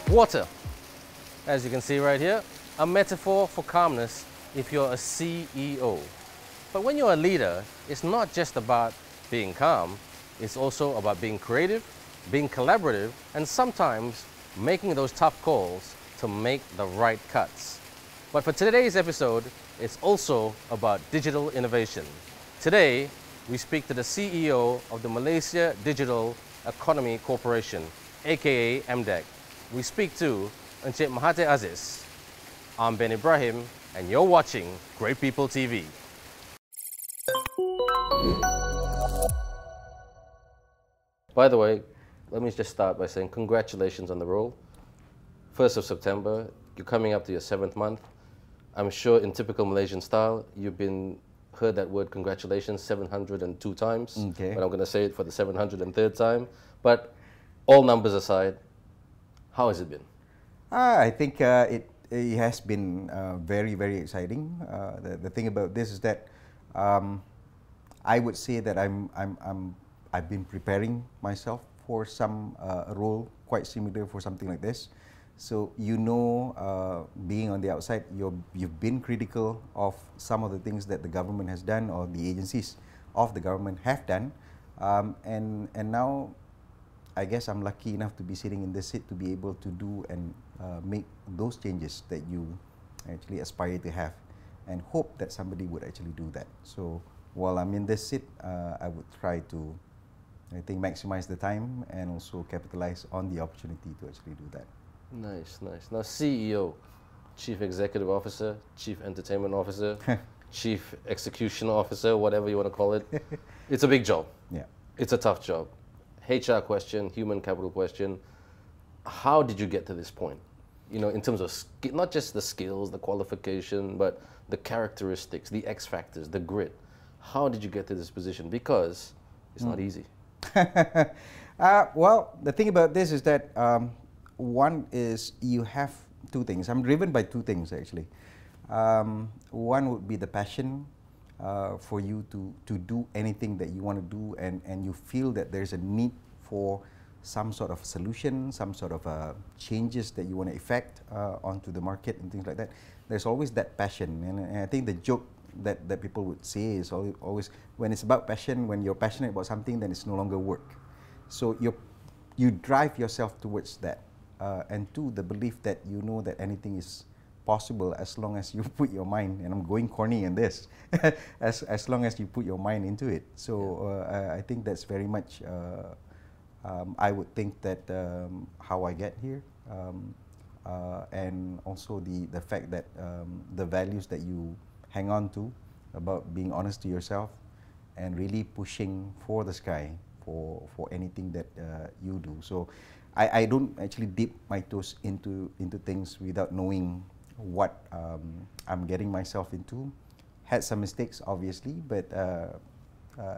Water, as you can see right here, a metaphor for calmness if you're a CEO. But when you're a leader, it's not just about being calm, it's also about being creative, being collaborative, and sometimes making those tough calls to make the right cuts. But for today's episode, it's also about digital innovation. Today, we speak to the CEO of the Malaysia Digital Economy Corporation, aka MDEC. We speak to Encik Mahadhir Aziz. I'm Ben Ibrahim, and you're watching Great People TV. By the way, let me just start by saying congratulations on the role. 1st of September, you're coming up to your 7th month. I'm sure in typical Malaysian style, you've heard that word congratulations 702 times. Okay. But I'm going to say it for the 703rd time. But all numbers aside, how has it been? I think it has been very, very exciting. The thing about this is that I would say that I've been preparing myself for some role quite similar for something like this. So being on the outside, you've been critical of some of the things that the government has done or the agencies of the government have done, and now I guess I'm lucky enough to be sitting in this seat to be able to do and make those changes that you actually aspire to have, and hope that somebody would actually do that. So while I'm in this seat, I would try to, I think, maximize the time and also capitalize on the opportunity to actually do that. Nice, nice. Now, CEO, Chief Executive Officer, Chief Entertainment Officer, Chief Execution Officer, whatever you want to call it. It's a big job. Yeah. It's a tough job. HR question, human capital question. How did you get to this point? You know, in terms of not just the skills, the qualification, but the characteristics, the X factors, the grit. How did you get to this position? Because it's not easy. Well, the thing about this is that one is you have two things. I'm driven by two things, actually. One would be the passion for you to do anything that you want to do, and you feel that there's a need for some sort of solution, some sort of changes that you want to effect onto the market and things like that. There's always that passion, and I think the joke that people would say is always, when it's about passion, when you're passionate about something, then it's no longer work. So you drive yourself towards that. And two, the belief that you know that anything is possible as long as you put your mind, and I'm going corny in this, as long as you put your mind into it. So I think that's very much, I would think that how I get here, and also the fact that the values that you hang on to about being honest to yourself and really pushing for the sky for anything that you do. So I don't actually dip my toes into things without knowing what I'm getting myself into. Had some mistakes, obviously, but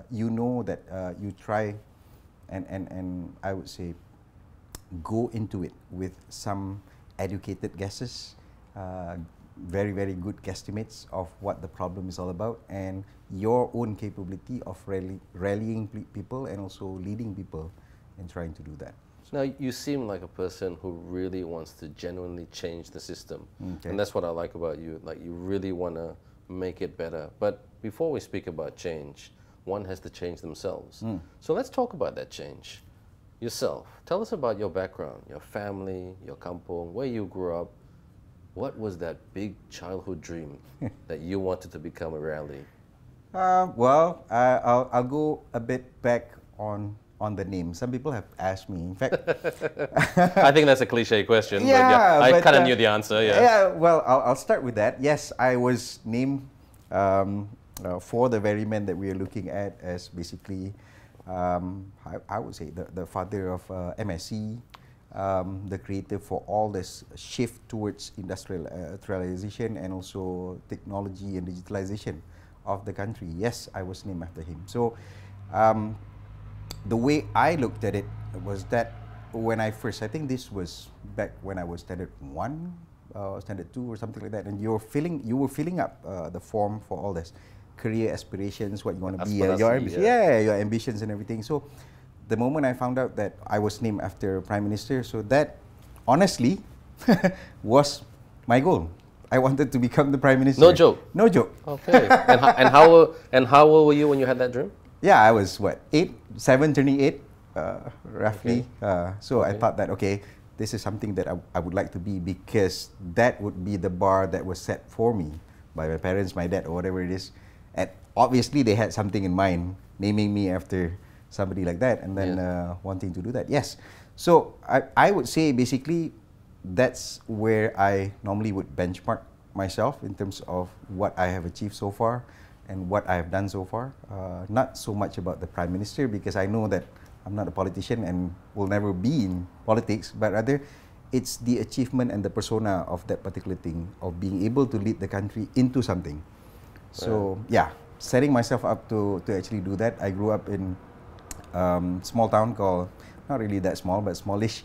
you know that you try and I would say go into it with some educated guesses, very, very good guesstimates of what the problem is all about, and your own capability of rallying people and also leading people in trying to do that. Now, you seem like a person who really wants to genuinely change the system. Okay. And that's what I like about you. Like, you really want to make it better. But before we speak about change, one has to change themselves. So let's talk about that change. Yourself. Tell us about your background, your family, your kampung, where you grew up. What was that big childhood dream that you wanted to become a reality? Well, I'll go a bit back on the name. Some people have asked me. In fact, I think that's a cliche question, yeah, but I kind of knew the answer. Yeah. Yeah. Well, I'll start with that. Yes, I was named for the very man that we are looking at as basically, I would say the father of MSC, the creator for all this shift towards industrialization and also technology and digitalization of the country. Yes, I was named after him. So the way I looked at it was that when I think this was back when I was standard 1, standard 2 or something like that, and you were filling up the form for all this career aspirations, what you want to be, your ambitions and everything. So the moment I found out that I was named after Prime Minister, so that honestly was my goal. I wanted to become the Prime Minister. No joke? No joke. Okay. and how old were you when you had that dream? Yeah, I was what, 7 turning 8, roughly. Okay. So I thought that, okay, this is something that I would like to be, because that would be the bar that was set for me by my parents, my dad, or whatever it is. And obviously they had something in mind, naming me after somebody like that, and then wanting to do that. Yes. So I would say basically that's where I normally would benchmark myself in terms of what I have achieved so far and what I have done so far. Not so much about the Prime Minister, because I know that I'm not a politician and will never be in politics, but rather it's the achievement and the persona of that particular thing, of being able to lead the country into something. So yeah, setting myself up to actually do that. I grew up in small town called, not really that small, but smallish,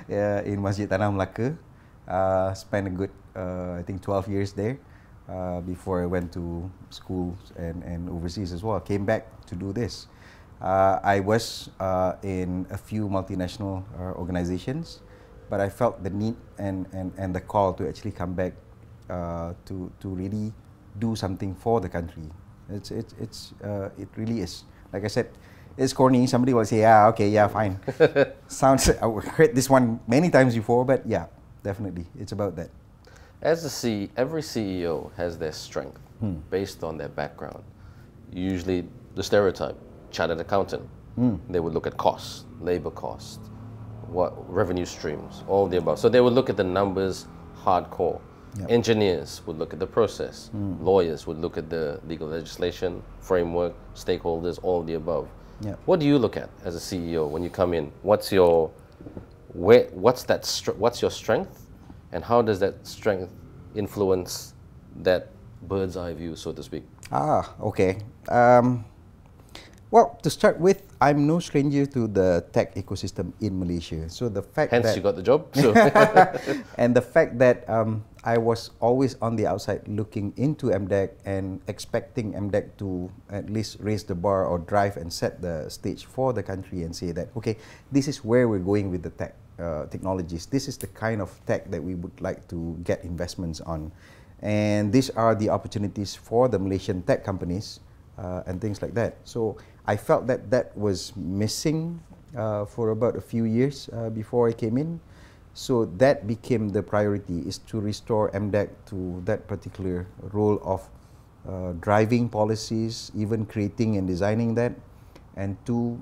in Masjid Tanah Melaka. Spent a good, I think 12 years there before I went to school and overseas as well. Came back to do this. I was in a few multinational organizations, but I felt the need and the call to actually come back to really do something for the country. It really is. Like I said, it's corny. Somebody will say, yeah, okay, yeah, fine. Sounds, I've heard this one many times before, but yeah, definitely, it's about that. As every CEO has their strength based on their background. Usually the stereotype, chartered accountant, they would look at costs, labor costs, what revenue streams, all the above. So they would look at the numbers hardcore. Yep. Engineers would look at the process. Lawyers would look at the legal legislation, framework, stakeholders, all the above. Yep. What do you look at as a CEO when you come in? What's your strength, and how does that strength influence that bird's eye view, so to speak? Okay. Well, to start with, I'm no stranger to the tech ecosystem in Malaysia. So the fact Hence that you got the job. So. And the fact that I was always on the outside looking into MDEC and expecting MDEC to at least raise the bar or drive and set the stage for the country and say that, okay, this is where we're going with the tech technologies. This is the kind of tech that we would like to get investments on. And these are the opportunities for the Malaysian tech companies and things like that. So I felt that that was missing for about a few years before I came in. So that became the priority, is to restore MDEC to that particular role of driving policies, even creating and designing that, and to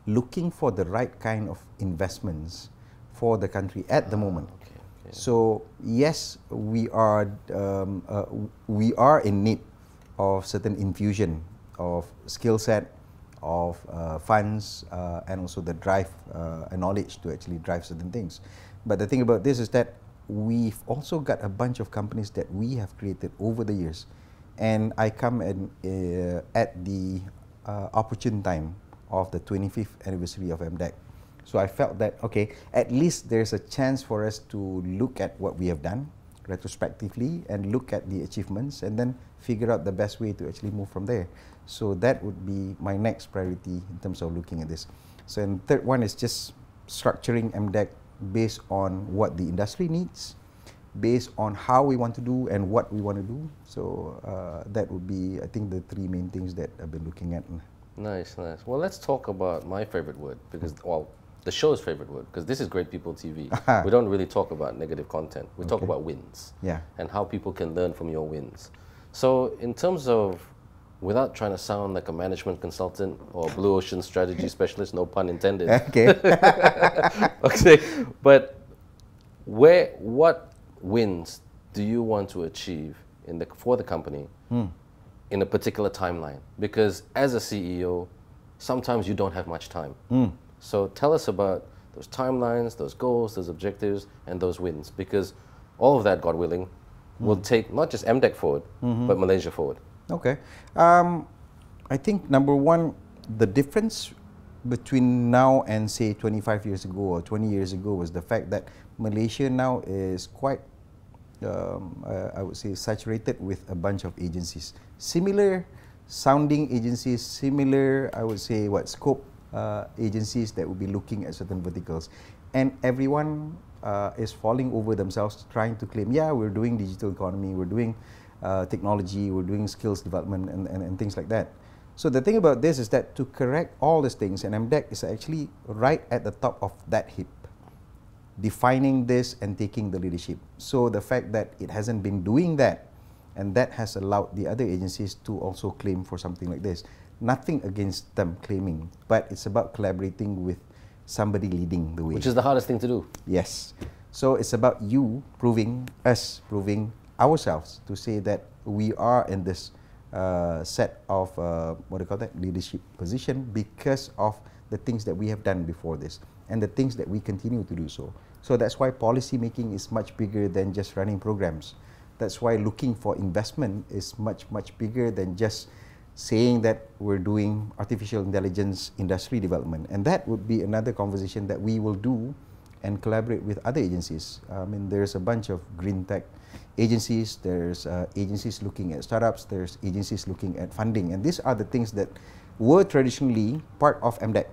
looking for the right kind of investments for the country at the moment. Okay. So yes, we are in need of certain infusion of skill set, of funds, and also the drive and knowledge to actually drive certain things. But the thing about this is that we've also got a bunch of companies that we have created over the years, and I come in at the opportune time of the 25th anniversary of MDEC. So I felt that, okay, at least there's a chance for us to look at what we have done retrospectively and look at the achievements and then figure out the best way to actually move from there. So that would be my next priority in terms of looking at this. So and third one is just structuring MDEC based on what the industry needs, based on how we want to do and what we want to do. So that would be, I think, the three main things that I've been looking at. Nice, nice. Well, let's talk about my favorite word, because, well, the show's favorite word, because this is Great People TV. We don't really talk about negative content. We talk about wins, and how people can learn from your wins. So in terms of, without trying to sound like a management consultant or a blue ocean strategy specialist, no pun intended. Okay. Okay. But what wins do you want to achieve for the company in a particular timeline? Because as a CEO, sometimes you don't have much time. So tell us about those timelines, those goals, those objectives, and those wins. Because all of that, God willing, will take not just MDEC forward, but Malaysia forward. Okay. I think number one, the difference between now and say 25 years ago or 20 years ago was the fact that Malaysia now is quite, I would say, saturated with a bunch of agencies. Similar sounding agencies, similar, I would say, scope agencies that would be looking at certain verticals. and everyone is falling over themselves trying to claim, yeah, we're doing digital economy, we're doing technology, we're doing skills development and things like that. So the thing about this is that to correct all these things, and MDEC is actually right at the top of that heap, defining this and taking the leadership. So the fact that it hasn't been doing that, and that has allowed the other agencies to also claim for something like this. Nothing against them claiming, but it's about collaborating with somebody leading the way. Which is the hardest thing to do. Yes. So it's about you proving, us proving ourselves to say that we are in this set of, what do you call that, leadership position because of the things that we have done before this and the things that we continue to do so. So that's why policy making is much bigger than just running programs. That's why looking for investment is much, much bigger than just saying that we're doing artificial intelligence industry development. And that would be another conversation that we will do and collaborate with other agencies. I mean, there's a bunch of green tech agencies, there's agencies looking at startups, there's agencies looking at funding. And these are the things that were traditionally part of MDEC,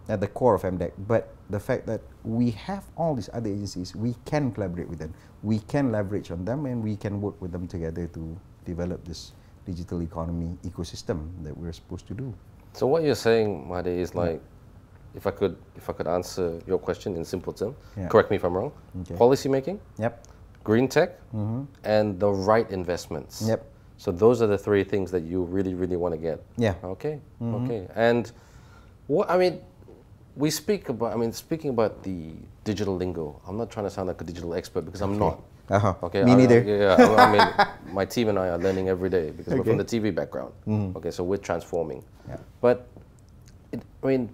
at the core of MDEC. But the fact that we have all these other agencies, we can collaborate with them, we can leverage on them, and we can work with them together to develop this digital economy ecosystem that we're supposed to do. So what you're saying, Mahadhir, is like, if I could answer your question in simple terms, correct me if I'm wrong. Okay. Policy making, green tech, and the right investments. So those are the three things that you really, really want to get. Okay. Okay. And what I mean, we speak about. I mean, speaking about the digital lingo. I'm not trying to sound like a digital expert because I'm not. Okay. Me neither. I mean, my team and I are learning every day because we're from the TV background. Okay, so we're transforming. But I mean,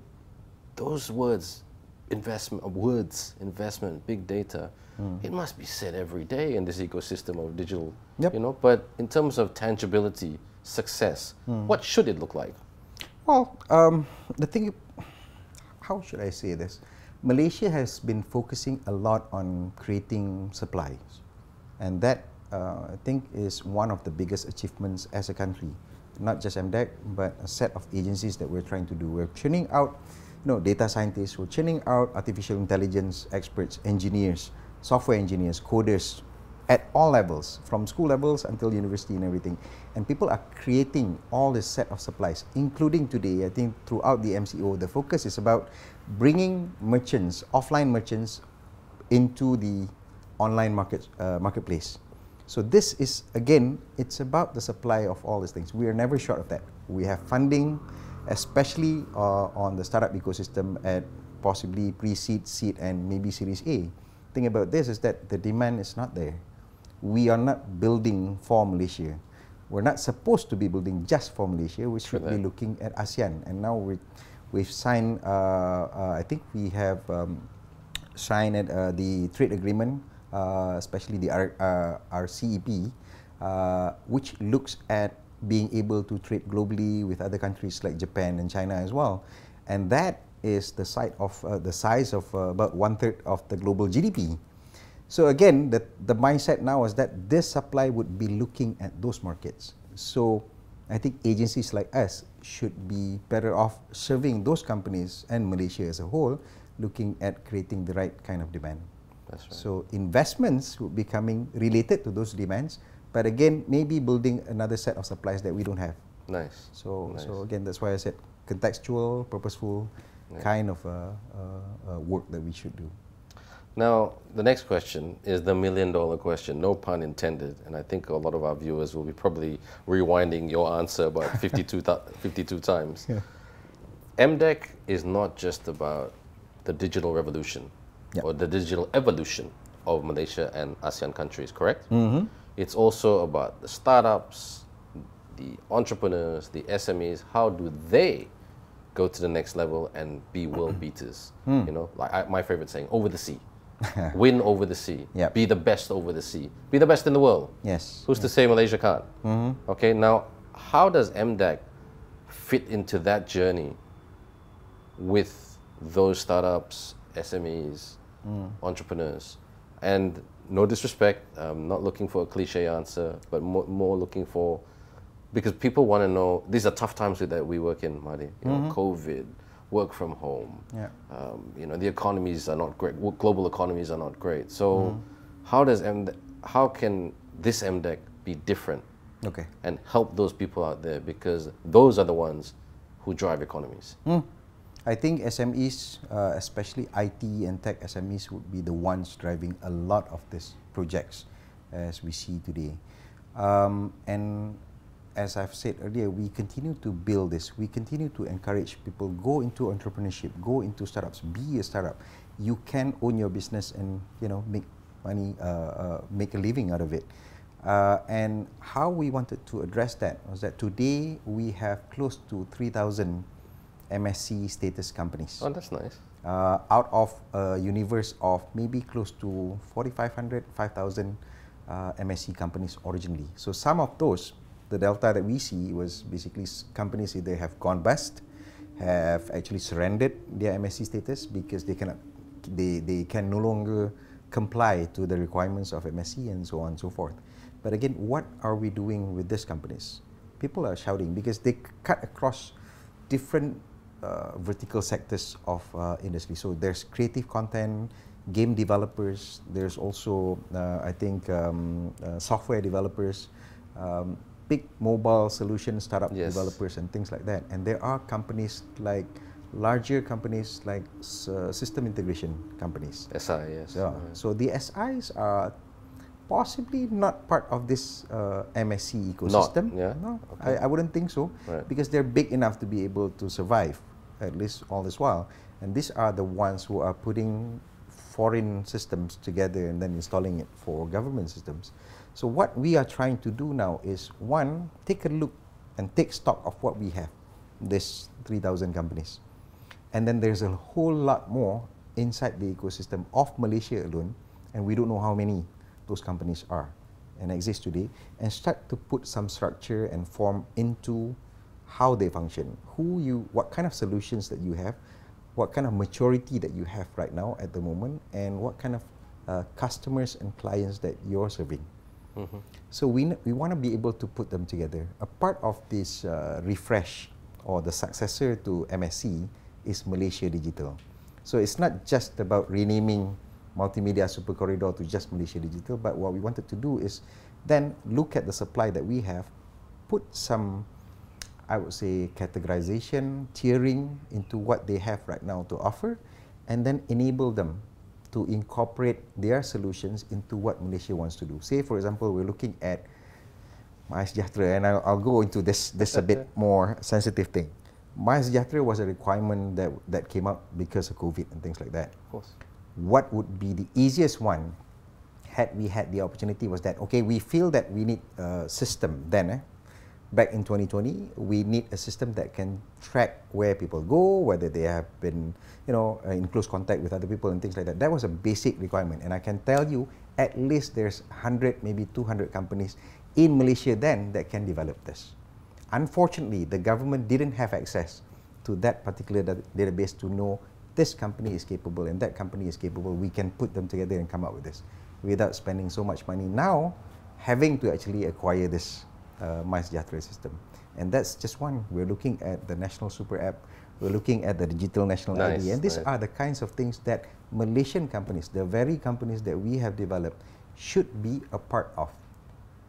those words, investment, big data, it must be said every day in this ecosystem of digital. You know, but in terms of tangibility, success, what should it look like? Well, the thing, how should I say this? Malaysia has been focusing a lot on creating supplies, and that I think is one of the biggest achievements as a country. Not just MDEC, but a set of agencies that we're trying to do. We're churning out, data scientists. We're churning out artificial intelligence experts, engineers, software engineers, coders, at all levels, from school levels until university and everything. And people are creating all this set of supplies, including today, I think throughout the MCO, the focus is about bringing merchants, offline merchants, into the online marketplace. So this is, again, it's about the supply of all these things. We are never short of that. We have funding, especially on the startup ecosystem at possibly pre-seed, seed, and maybe Series A. The thing about this is that the demand is not there. We are not building for Malaysia. We're not supposed to be building just for Malaysia. We should be looking at ASEAN. And now we've signed, I think we have signed the trade agreement, especially the RCEP, which looks at being able to trade globally with other countries like Japan and China as well. And that is the size of about 1/3 of the global GDP. So again, the mindset now is that this supply would be looking at those markets. So I think agencies like us should be better off serving those companies and Malaysia as a whole, looking at creating the right kind of demand. That's right. So investments will be coming related to those demands, but again, maybe building another set of supplies that we don't have. Nice. So again, that's why I said contextual, purposeful kind of work that we should do. Now, the next question is the million-dollar question, no pun intended, and I think a lot of our viewers will be probably rewinding your answer about 52 times. MDEC is not just about the digital revolution or the digital evolution of Malaysia and ASEAN countries, correct? It's also about the startups, the entrepreneurs, the SMEs. How do they go to the next level and be world beaters? You know, like my favorite saying, over the sea. Win over the sea. Be the best over the sea. Be the best in the world. Who's to say Malaysia can't? Okay, now how does MDEC fit into that journey with those startups, SMEs, entrepreneurs? And no disrespect, I'm not looking for a cliche answer, but more looking for, because people want to know, these are tough times that we work in, Mahadhir. You know, COVID, work from home. Yeah. You know, the economies are not great. Global economies are not great. So, how can this MDEC be different? Okay. And help those people out there, because those are the ones who drive economies. I think SMEs, especially IT and tech SMEs, would be the ones driving a lot of these projects as we see today. And as I've said earlier, we continue to build this. We continue to encourage people, go into entrepreneurship, go into startups, be a startup. You can own your business and, you know, make money, make a living out of it. And how we wanted to address that was that today we have close to 3,000 MSC status companies. Oh, that's nice. Out of a universe of maybe close to 4,500, 5,000 MSC companies originally. So some of those, the delta that we see was basically companies either have gone bust, have actually surrendered their MSC status because they cannot, they can no longer comply to the requirements of MSC and so on and so forth. But again, what are we doing with these companies? People are shouting because they cut across different vertical sectors of industry. So there's creative content, game developers, there's also, I think, software developers, big mobile solution startup developers and things like that. And there are companies like, larger companies like system integration companies. SI, yes. Yeah. So the SIs are possibly not part of this MSC ecosystem. Not, yeah? No, okay. I wouldn't think so, because they're big enough to be able to survive, at least all this while. And these are the ones who are putting foreign systems together and then installing it for government systems. So what we are trying to do now is, one, take a look and take stock of what we have, this 3,000 companies. And then there's a whole lot more inside the ecosystem of Malaysia alone, and we don't know how many those companies are and exist today, and start to put some structure and form into how they function, what kind of solutions that you have, what kind of maturity that you have right now at the moment, and what kind of customers and clients that you're serving. So we want to be able to put them together. A part of this refresh, or the successor to MSC, is Malaysia Digital. So it's not just about renaming Multimedia Super Corridor to just Malaysia Digital, but what we wanted to do is then look at the supply that we have, put some, I would say, categorization, tiering into what they have right now to offer, and then enable them to incorporate their solutions into what Malaysia wants to do. Say, for example, we're looking at MySejahtera, and I'll go into this a bit more sensitive thing. MySejahtera was a requirement that came up because of COVID and things like that. Of course. What would be the easiest one, had we had the opportunity, was that, okay, we feel that we need a system then, back in 2020, we need a system that can track where people go, whether they have been, you know, in close contact with other people and things like that. That was a basic requirement, and I can tell you, at least there's 100, maybe 200 companies in Malaysia then that can develop this. Unfortunately, the government didn't have access to that particular database to know this company is capable and that company is capable. We can put them together and come up with this without spending so much money now having to actually acquire this MySejahtera system. And that's just one. We're looking at the National Super App, we're looking at the Digital National ID, and these are the kinds of things that Malaysian companies, the very companies that we have developed, should be a part of.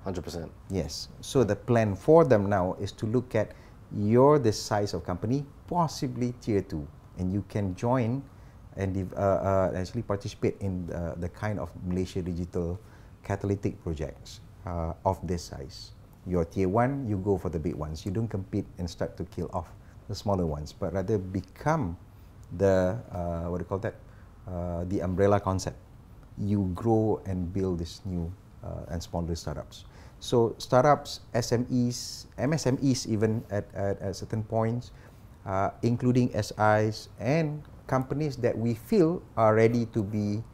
100%. Yes. So the plan for them now is to look at, you're this size of company, possibly tier 2, and you can join and actually participate in the kind of Malaysia Digital catalytic projects of this size. You're tier 1, you go for the big ones. You don't compete and start to kill off the smaller ones, but rather become the, what do you call that, the umbrella concept. You grow and build this new and smaller startups. So startups, SMEs, MSMEs even at certain points, including SIs and companies that we feel are ready to be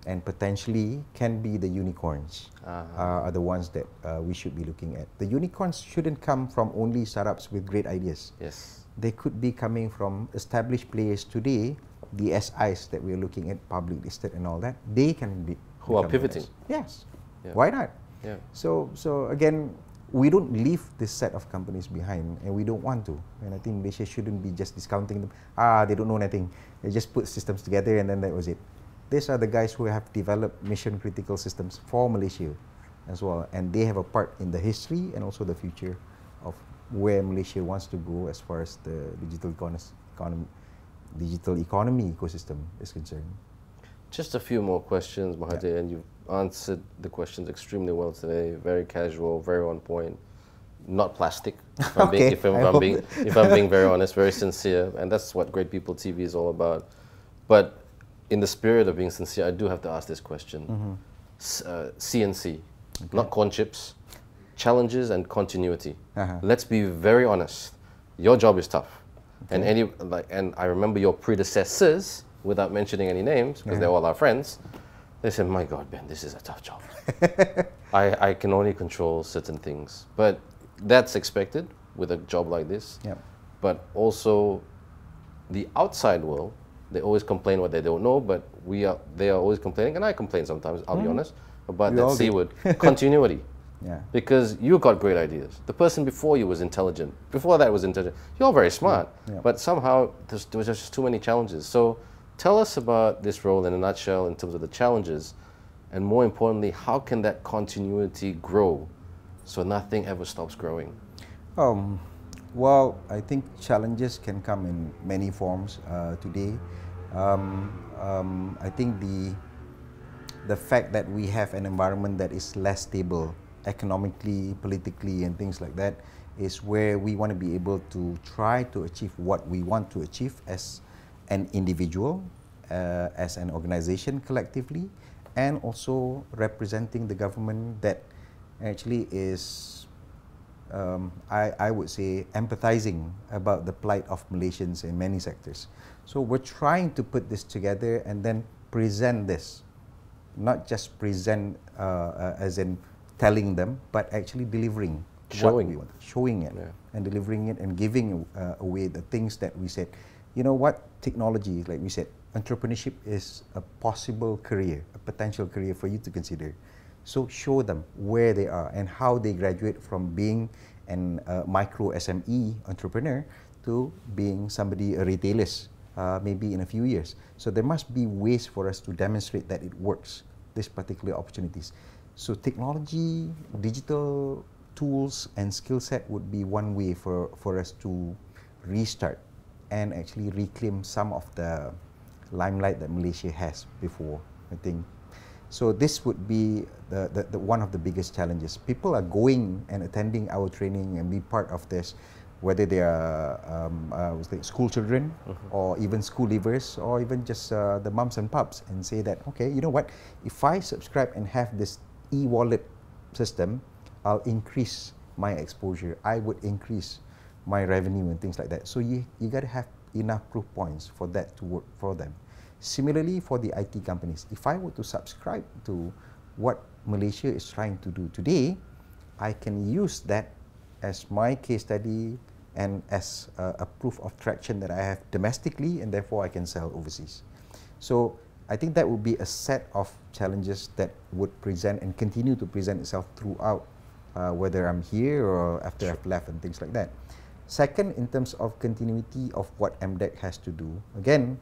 and potentially can be the unicorns, are the ones that we should be looking at. The unicorns shouldn't come from only startups with great ideas. Yes. They could be coming from established players today, the SIs that we're looking at, public listed and all that. They can be who are pivoting. Yes. Yeah. Why not? Yeah. So again, we don't leave this set of companies behind, and we don't want to. And I think Malaysia shouldn't be just discounting them. They don't know anything. They just put systems together and then that was it. These are the guys who have developed mission critical systems for Malaysia as well, and they have a part in the history and also the future of where Malaysia wants to go as far as the digital economy ecosystem is concerned. Just a few more questions, Mahadhir, and you've answered the questions extremely well today. Very casual, very on point, not plastic. If I'm being very honest, very sincere, and that's what Great People TV is all about. But in the spirit of being sincere, I do have to ask this question. CNC, not corn chips, challenges and continuity. Let's be very honest. Your job is tough, and I remember your predecessors, without mentioning any names, because they're all our friends. They said, "My God, Ben, this is a tough job. I can only control certain things," but that's expected with a job like this. But also, the outside world, they always complain what they don't know, but they are always complaining, and I complain sometimes, I'll be honest, about that C word, continuity. Because you got great ideas. The person before you was intelligent. Before that was intelligent. You're very smart, but somehow there was just too many challenges. So tell us about this role in a nutshell in terms of the challenges, and more importantly, how can that continuity grow so nothing ever stops growing? Well, I think challenges can come in many forms today. I think the fact that we have an environment that is less stable economically, politically, and things like that is where we want to be able to try to achieve what we want to achieve as an individual, as an organization collectively, and also representing the government that actually is, I would say, empathizing about the plight of Malaysians in many sectors. So we're trying to put this together and then present this, not just present as in telling them, but actually delivering what we want, showing it and delivering it and giving away the things that we said. You know what, technology, like we said, entrepreneurship is a possible career, a potential career for you to consider. So show them where they are and how they graduate from being an micro SME entrepreneur to being somebody, a retailist, maybe in a few years. So there must be ways for us to demonstrate that it works, these particular opportunities. So technology, digital tools and skill set would be one way for us to restart and actually reclaim some of the limelight that Malaysia has before, I think. So this would be the one of the biggest challenges. People are going and attending our training and be part of this, whether they are school children or even school leavers or even just the mums and pups, and say that, okay, you know what, if I subscribe and have this e-wallet system, I'll increase my exposure, I would increase my revenue and things like that. So you got to have enough proof points for that to work for them. Similarly, for the IT companies, if I were to subscribe to what Malaysia is trying to do today, I can use that as my case study and as a proof of traction that I have domestically, and therefore I can sell overseas. So I think that would be a set of challenges that would present and continue to present itself throughout, whether I'm here or after I've left and things like that. Second, in terms of continuity of what MDEC has to do, again,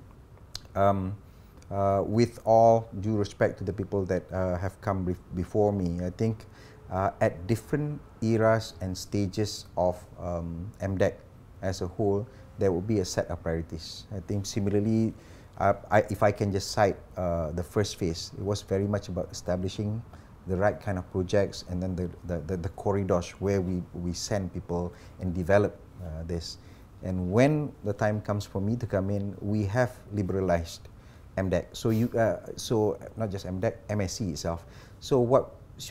with all due respect to the people that have come before me, I think at different eras and stages of MDEC as a whole, there will be a set of priorities. I think similarly, if I can just cite the first phase, it was very much about establishing the right kind of projects, and then the corridors where we send people and develop this. And when the time comes for me to come in, we have liberalized MDEC. So not just MDEC, MSc itself. So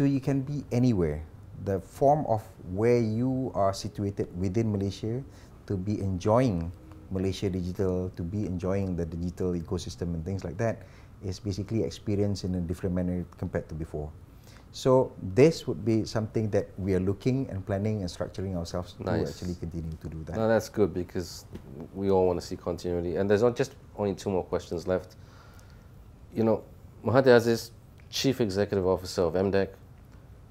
you can be anywhere. The form of where you are situated within Malaysia to be enjoying Malaysia Digital, to be enjoying the digital ecosystem and things like that, is basically experienced in a different manner compared to before. So this would be something that we are looking and planning and structuring ourselves to actually continue to do that. No, that's good, because we all want to see continuity. And there's not just only 2 more questions left. You know, Mahadhir Aziz, Chief Executive Officer of MDEC,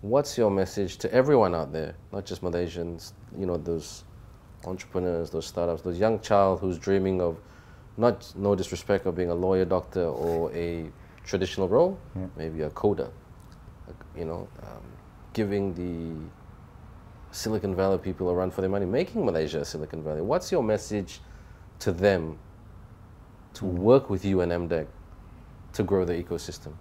what's your message to everyone out there, not just Malaysians, you know, those entrepreneurs, those startups, those young child who's dreaming of, not, no disrespect, of being a lawyer, doctor, or a traditional role, maybe a coder, you know, giving the Silicon Valley people a run for their money, making Malaysia a Silicon Valley. What's your message to them to work with you and MDEC to grow the ecosystem?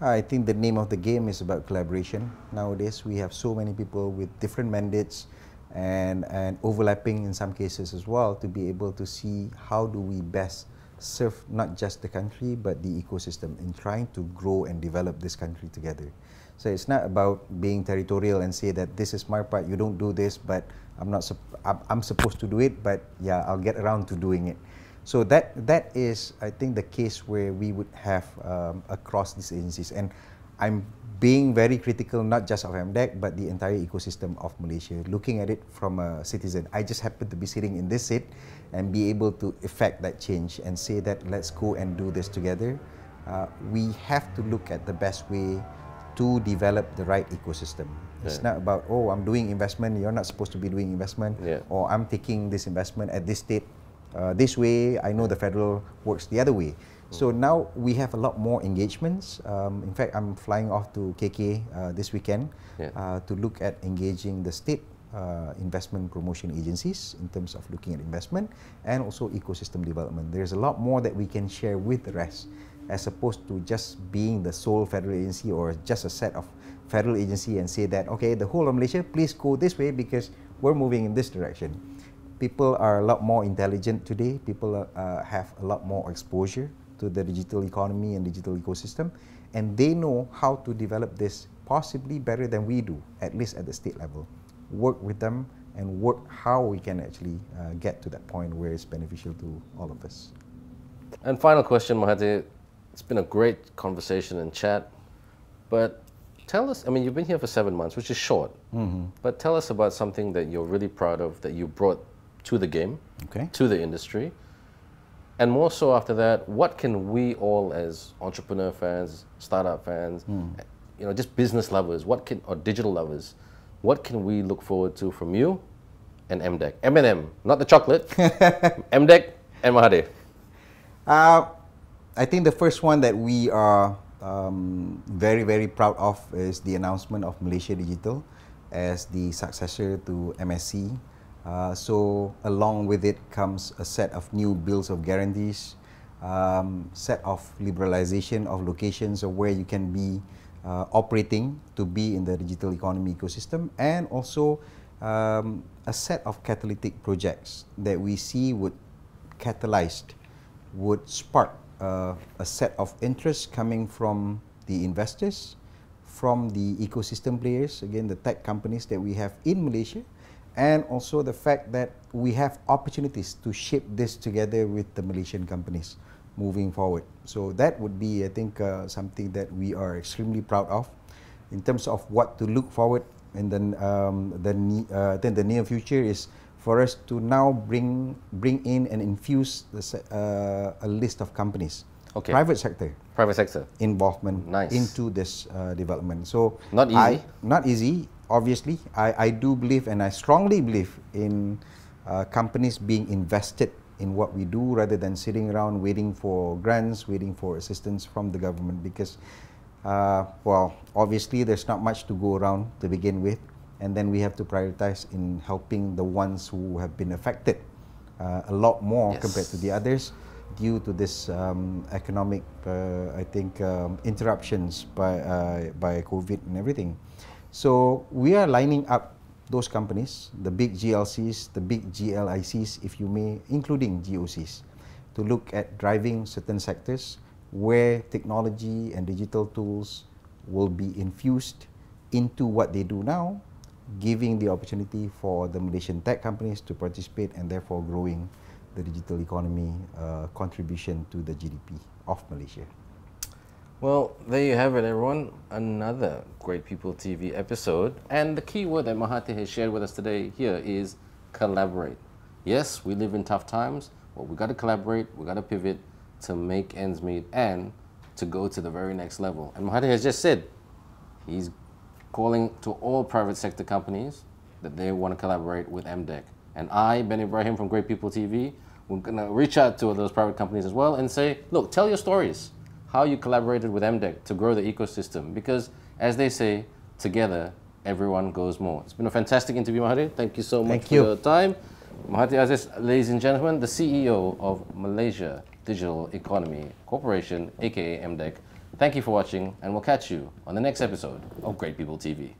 I think the name of the game is about collaboration. Nowadays, we have so many people with different mandates and overlapping in some cases as well, to be able to see how do we best serve not just the country but the ecosystem in trying to grow and develop this country together. So it's not about being territorial and say that this is my part, you don't do this, but I'm supposed to do it, but yeah, I'll get around to doing it. So that is, I think, the case where we would have across these agencies. And I'm being very critical, not just of MDEC, but the entire ecosystem of Malaysia, looking at it from a citizen. I just happen to be sitting in this seat and be able to effect that change and say that let's go and do this together. We have to look at the best way to develop the right ecosystem. It's not about, oh, I'm doing investment, you're not supposed to be doing investment, or I'm taking this investment at this state this way, I know the federal works the other way. So now we have a lot more engagements. In fact, I'm flying off to KK this weekend to look at engaging the state investment promotion agencies in terms of looking at investment and also ecosystem development. There's a lot more that we can share with the rest, as opposed to just being the sole federal agency or just a set of federal agency and say that, okay, the whole of Malaysia, please go this way because we're moving in this direction. People are a lot more intelligent today. People have a lot more exposure to the digital economy and digital ecosystem, and they know how to develop this possibly better than we do, at least at the state level. Work with them and work how we can actually get to that point where it's beneficial to all of us. And final question, Mahadhir. It's been a great conversation and chat, but tell us, I mean, you've been here for 7 months, which is short, but tell us about something that you're really proud of, that you brought to the game, to the industry, and more so after that, what can we all as entrepreneur fans, startup fans, you know, just business lovers, or digital lovers, what can we look forward to from you and MDEC? M&M, not the chocolate, MDEC and Mahadhir. I think the first one that we are very, very proud of is the announcement of Malaysia Digital as the successor to MSC. So along with it comes a set of new bills of guarantees, set of liberalization of locations of where you can be operating to be in the digital economy ecosystem, and also a set of catalytic projects that we see would spark a set of interest coming from the investors, from the ecosystem players, again the tech companies that we have in Malaysia, and also the fact that we have opportunities to shape this together with the Malaysian companies moving forward. So that would be, I think, something that we are extremely proud of. In terms of what to look forward in the near future is for us to now bring in and infuse a list of companies, private sector involvement into this development. So not easy. Not easy. Obviously, I do believe, and I strongly believe in companies being invested in what we do rather than sitting around waiting for grants, waiting for assistance from the government, because well, obviously there's not much to go around to begin with, and then we have to prioritize in helping the ones who have been affected a lot more compared to the others due to this economic, I think, interruptions by COVID and everything. So we are lining up those companies, the big GLCs, the big GLICs, if you may, including GOCs, to look at driving certain sectors where technology and digital tools will be infused into what they do now, giving the opportunity for the Malaysian tech companies to participate and therefore growing the digital economy contribution to the GDP of Malaysia. Well, there you have it, everyone. Another Great People TV episode. And the key word that Mahadhir has shared with us today here is collaborate. Yes, we live in tough times, but we got to collaborate, we got to pivot to make ends meet and to go to the very next level. And Mahadhir has just said he's calling to all private sector companies that they want to collaborate with MDEC. And I, Ben Ibrahim from Great People TV, we're going to reach out to those private companies as well and say, look, tell your stories, how you collaborated with MDEC to grow the ecosystem. Because as they say, together, everyone goes more. It's been a fantastic interview, Mahadhir. Thank you so much for your time. Mahadhir Aziz, ladies and gentlemen, the CEO of Malaysia Digital Economy Corporation, aka MDEC. Thank you for watching, and we'll catch you on the next episode of Great People TV.